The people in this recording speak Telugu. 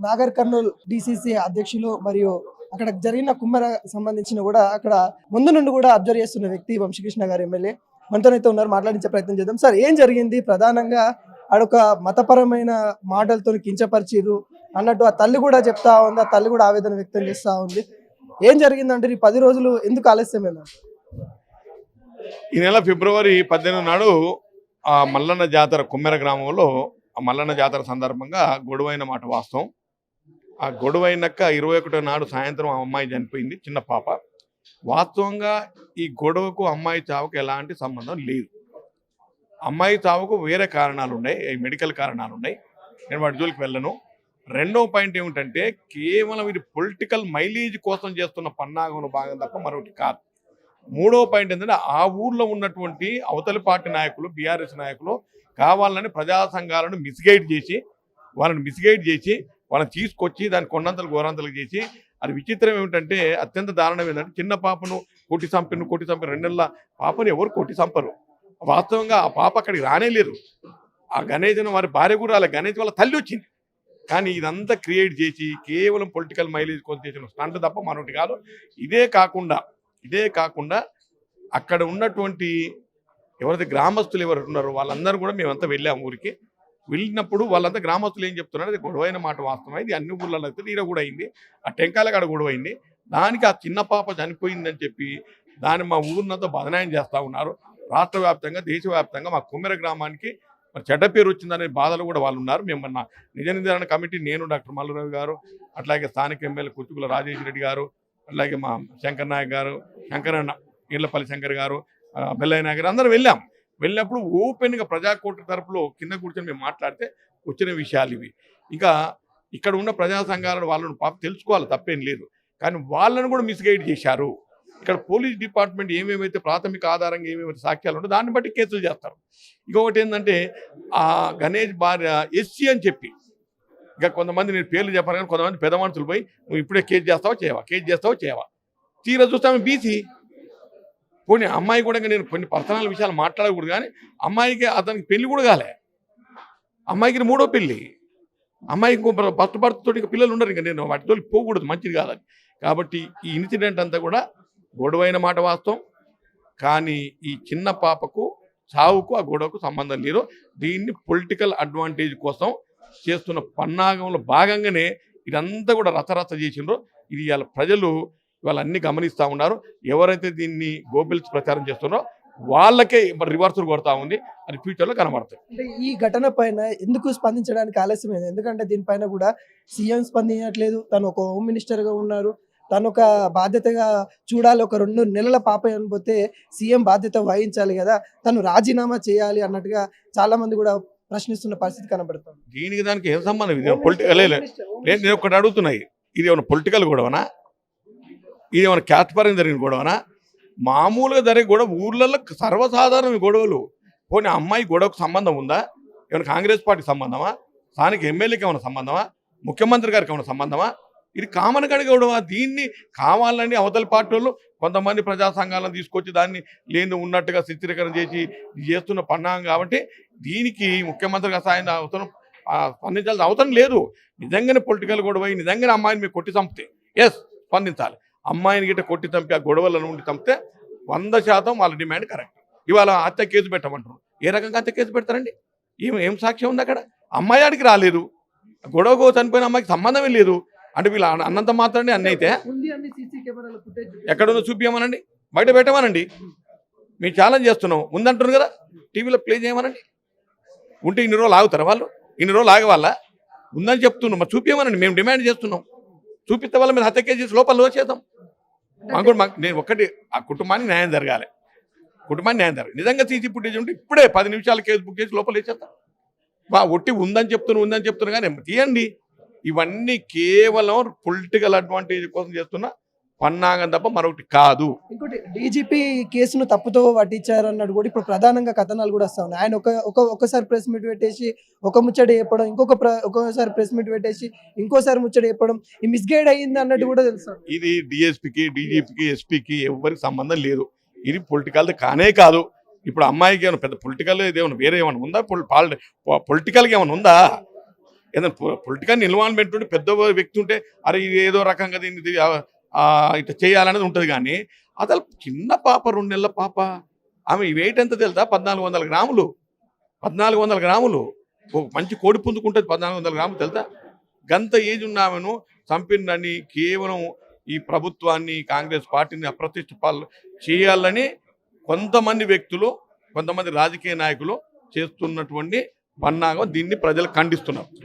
నాగర్ కర్నూల్ డిసిసి అధ్యక్షులు మరియు అక్కడ జరిగిన కుమ్మర సంబంధించిన కూడా అక్కడ ముందు నుండి కూడా అబ్జర్వ్ చేస్తున్న వ్యక్తి వంశీకృష్ణ గారు ఎమ్మెల్యే మనతోనైతే ఉన్నారు. మాట్లాడించే ప్రయత్నం చేద్దాం. సార్, ఏం జరిగింది? ప్రధానంగా ఆడొక మతపరమైన మాటలతో కించపరిచిరు అన్నట్టు ఆ తల్లి కూడా చెప్తా ఉంది, ఆ తల్లి కూడా ఆవేదన వ్యక్తం చేస్తూ ఉంది. ఏం జరిగిందంటే ఈ 10 రోజులు ఎందుకు ఆలస్యమైంది? ఈ నెల ఫిబ్రవరి 18 నాడు ఆ మల్లన్న జాతర కుమ్మెర గ్రామంలో ఆ మల్లన్న జాతర సందర్భంగా గొడవైన మాట వాస్తవం. ఆ గొడవైనాక 21 నాడు సాయంత్రం ఆ అమ్మాయి చనిపోయింది, చిన్న పాప. వాస్తవంగా ఈ గొడవకు అమ్మాయి చావుకు ఎలాంటి సంబంధం లేదు. అమ్మాయి చావుకు వేరే కారణాలు ఉన్నాయి, మెడికల్ కారణాలు ఉన్నాయి. నేను వాటి జోలికి వెళ్ళను. రెండవ పాయింట్ ఏమిటంటే కేవలం ఇది పొలిటికల్ మైలేజ్ కోసం చేస్తున్న పన్నాగంలో భాగం తప్ప మరొకటి కాదు. మూడవ పాయింట్ ఏంటంటే ఆ ఊర్లో ఉన్నటువంటి అవతలి పార్టీ నాయకులు, బీఆర్ఎస్ నాయకులు కావాలని ప్రజా సంఘాలను మిస్గైడ్ చేసి వాళ్ళని తీసుకొచ్చి దాన్ని కొండంతలు గోరంతలు చేసి, అది విచిత్రం ఏమిటంటే అత్యంత దారుణం ఏంటంటే చిన్న పాపను కొట్టి చంపి 2 నెలల పాపను ఎవరు కొట్టి చంపరు. వాస్తవంగా ఆ పాప అక్కడికి రానేలేరు. ఆ గణేష్ను వారి భార్య కూడా రాలే, గణేష్ వాళ్ళ తల్లి వచ్చింది. కానీ ఇదంతా క్రియేట్ చేసి కేవలం పొలిటికల్ మైలేజ్ కోసం చేసిన స్టంట్ తప్ప మరొకటి కాదు. ఇదే కాకుండా అక్కడ ఉన్నటువంటి ఎవరైతే గ్రామస్తులు ఎవరు ఉన్నారో వాళ్ళందరూ కూడా మేమంతా వెళ్ళాము ఊరికి. వెళ్ళినప్పుడు వాళ్ళంతా గ్రామస్తులు ఏం చెప్తున్నారు, అది గొడవైన మాట వాస్తవం. ఇది అన్ని ఊళ్ళలో అయితే ఈడ కూడా అయింది. ఆ టెంకాయల కాడ గొడవ అయింది. దానికి ఆ చిన్న పాప చనిపోయిందని చెప్పి దాన్ని మా ఊరినంతా బదనాయం చేస్తూ ఉన్నారు. రాష్ట్ర వ్యాప్తంగా, దేశవ్యాప్తంగా మా కుమ్మెర గ్రామానికి చెడ్డ పేరు వచ్చిందనే బాధలు కూడా వాళ్ళు ఉన్నారు. మేము మొన్న నిజ నిర్ధారణ కమిటీ, నేను, డాక్టర్ మల్లురావు గారు, అట్లాగే స్థానిక ఎమ్మెల్యే కుర్తుకుల రాజేష్ రెడ్డి గారు, అట్లాగే మా శంకర్ నాయక్ గారు, శంకరన్న ఈళ్లపల్లి శంకర్ గారు, బెల్లయ్య నాయక్ గారు అందరూ వెళ్ళాం. వెళ్ళినప్పుడు ఓపెన్గా ప్రజాకోర్టు తరపులో కింద కూర్చొని మేము మాట్లాడితే వచ్చిన విషయాలు ఇవి. ఇంకా ఇక్కడ ఉన్న ప్రజా సంఘాలను వాళ్ళను పాప తెలుసుకోవాలి, తప్పేం లేదు. కానీ వాళ్ళను కూడా మిస్గైడ్ చేశారు. ఇక్కడ పోలీస్ డిపార్ట్మెంట్ ఏమేమైతే ప్రాథమిక ఆధారంగా ఏమేమైతే సాక్ష్యాలు ఉంటే దాన్ని బట్టి కేసులు చేస్తారు. ఇంకొకటి ఏంటంటే ఆ గణేష్ భార్య ఎస్సీ అని చెప్పి, ఇంకా కొంతమంది నేను పేర్లు చెప్పాను కానీ కొంతమంది పెద్ద మనుషులు పోయి నువ్వు ఇప్పుడే కేసు చేస్తావో చేయవా తీరా చూస్తాము బీసీ. పోనీ అమ్మాయి కూడా నేను కొన్ని పర్సనల్ విషయాలు మాట్లాడకూడదు, కానీ అమ్మాయికి అతనికి పెళ్లి కూడా కాలే. అమ్మాయికి 3వ పెళ్ళి. అమ్మాయికి ఇంకో ఫస్ట్ భర్తతో ఇంకా పిల్లలు ఉండరు. ఇంకా నేను వాటితో పోకూడదు, మంచిది కాదని. కాబట్టి ఈ ఇన్సిడెంట్ అంతా కూడా గొడవైన మాట వాస్తవం. కానీ ఈ చిన్న పాపకు చావుకు ఆ గొడవకు సంబంధం లేదు. దీన్ని పొలిటికల్ అడ్వాంటేజ్ కోసం చేస్తున్న పన్నాగంలో భాగంగానే ఇదంతా కూడా రచరచ చేసిండ్రో ఇది ఇవాళ ప్రజలు ఇవాళ అన్ని గమనిస్తూ ఉన్నారు. ఎవరైతే దీన్ని గోబెల్స్ ప్రచారం చేస్తున్నారో వాళ్ళకే రివర్సులు కొడతా ఉంది. అది ఫ్యూచర్లో కనబడతాయి. అంటే ఈ ఘటన పైన ఎందుకు స్పందించడానికి ఆలస్యమైంది? ఎందుకంటే దీనిపైన కూడా సీఎం స్పందించట్లేదు. తను ఒక హోమ్ మినిస్టర్గా ఉన్నారు, తను ఒక బాధ్యతగా చూడాలి. ఒక 2 నెలల పాప అనిపోతే సీఎం బాధ్యత వహించాలి కదా, తను రాజీనామా చేయాలి అన్నట్టుగా చాలా మంది కూడా ప్రశ్నిస్తున్న పరిస్థితి కనబడుతుంది. దీనికి దానికి ఏం సంబంధం? ఇది పొలిటికల్ నేను ఒకటి అడుగుతున్నాయి, ఇది ఏమైనా పొలిటికల్ గొడవనా? ఇది ఏమైనా క్యాస్ట్ పరంగా జరిగిన గొడవనా? మామూలుగా జరిగే గొడవ ఊర్లలో సర్వసాధారణ గొడవలు. పోనీ అమ్మాయి గొడవకు సంబంధం ఉందా? ఏమైనా కాంగ్రెస్ పార్టీ సంబంధమా? స్థానిక ఎమ్మెల్యేకి ఏమైనా సంబంధమా? ముఖ్యమంత్రి గారికి ఏమైనా సంబంధమా? ఇది కామన్ గడిగ గొడవ. దీన్ని కావాలని అవతలి పార్టీ వాళ్ళు కొంతమంది ప్రజా సంఘాలను తీసుకొచ్చి దాన్ని లేని ఉన్నట్టుగా చిత్రీకరణ చేసి చేస్తున్న పన్నాగం. కాబట్టి దీనికి ముఖ్యమంత్రి గారు సాయం అవసరం, స్పందించాల్సిన అవసరం లేదు. నిజంగానే పొలిటికల్ గొడవ, నిజంగానే అమ్మాయిని మీరు కొట్టి చంపితే స్పందించాలి. అమ్మాయిని గిట్ట కొట్టి చంపి ఆ గొడవల నుండి చంపితే 100% వాళ్ళ డిమాండ్ కరెక్ట్. ఇవాళ హత్య కేసు పెట్టమంటారు. ఏ రకంగా హత్య కేసు పెడతారండి? ఏం సాక్ష్యం ఉంది అక్కడ? అమ్మాయి ఆడికి రాలేదు, గొడవకు చనిపోయిన అమ్మాయికి సంబంధమే లేదు. అంటే వీళ్ళు అన్నంత మాత్రమే అన్నీ అయితే ఎక్కడుందో చూపించమనండి, బయట పెట్టమనండి. మేము ఛాలెంజ్ చేస్తున్నాం, ఉందంటున్నారు కదా, టీవీలో ప్లే చేయమనండి. ఉంటే ఇన్ని రోజులు ఆగుతారు వాళ్ళు? ఇన్ని రోజులు ఆగవాళ్ళ? ఉందని చెప్తున్నాం, మరి చూపించమనండి. మేము డిమాండ్ చేస్తున్నాం. చూపిస్తే వాళ్ళ మీద హత్య కేసు చేసి లోపల చేద్దాం. నేను ఒక్కటి, ఆ కుటుంబానికి న్యాయం జరగాలి. నిజంగా సీసీ ఫుటేజ్ ఉంటే ఇప్పుడే 10 నిమిషాలు కేసు బుక్ చేసి లోపల వేసేద్దాం. ఒట్టి ఉందని చెప్తున్నా కానీ తీయండి. ఇవన్నీ కేవలం పొలిటికల్ అడ్వాంటేజ్ కోసం చేస్తున్న పన్నాగం తప్ప మరొకటి కాదు. ఇంకోటి, డీజీపీ కేసును తప్పుతో పట్టించారన్నాడు కూడా ఇప్పుడు ప్రధానంగా కథనాలు కూడా వస్తా ఉన్నాయి. ఆయన ఒక్కసారి ప్రెస్ మీట్ పెట్టేసి ఒక ముచ్చట చెప్పడం, ఒక్కొక్కసారి ప్రెస్ మీట్ పెట్టేసి ఇంకోసారి ముచ్చట చెప్పడం, ఈ మిస్గైడ్ అయ్యింది అన్నట్టు కూడా తెలుసు. ఇది డిఎస్పీకి, డీజీపీకి, ఎస్పీకి ఎవరికి సంబంధం లేదు. ఇది పొలిటికల్ కానే కాదు. ఇప్పుడు అమ్మాయికి ఏమైనా పెద్ద పొలిటికల్ ఏమైనా వేరే ఏమైనా ఉందా? పొలిటికల్గా ఏమైనా ఉందా? ఏదైనా పొలిటికల్ ఇన్వాల్వ్మెంట్ ఉంటే పెద్ద వ్యక్తి ఉంటే అరే ఇది ఏదో రకంగా దీన్ని ఇట్లా చేయాలనేది ఉంటుంది. కానీ అసలు చిన్న పాప 2 నెలల పాప ఆమె వెయిట్ ఎంత తెలుసా? 1400 గ్రాములు. 1400 గ్రాములు. ఒక మంచి కోడి పుంజుకుంటుంది 1400 గ్రాములు తెలుసా? గంత ఏజ్ ఉన్న ఆమెను చంపిందని కేవలం ఈ ప్రభుత్వాన్ని కాంగ్రెస్ పార్టీని అప్రతిష్ట చేయాలని కొంతమంది వ్యక్తులు, కొంతమంది రాజకీయ నాయకులు చేస్తున్నటువంటి పన్నాగం. దీన్ని ప్రజలు ఖండిస్తున్నారు.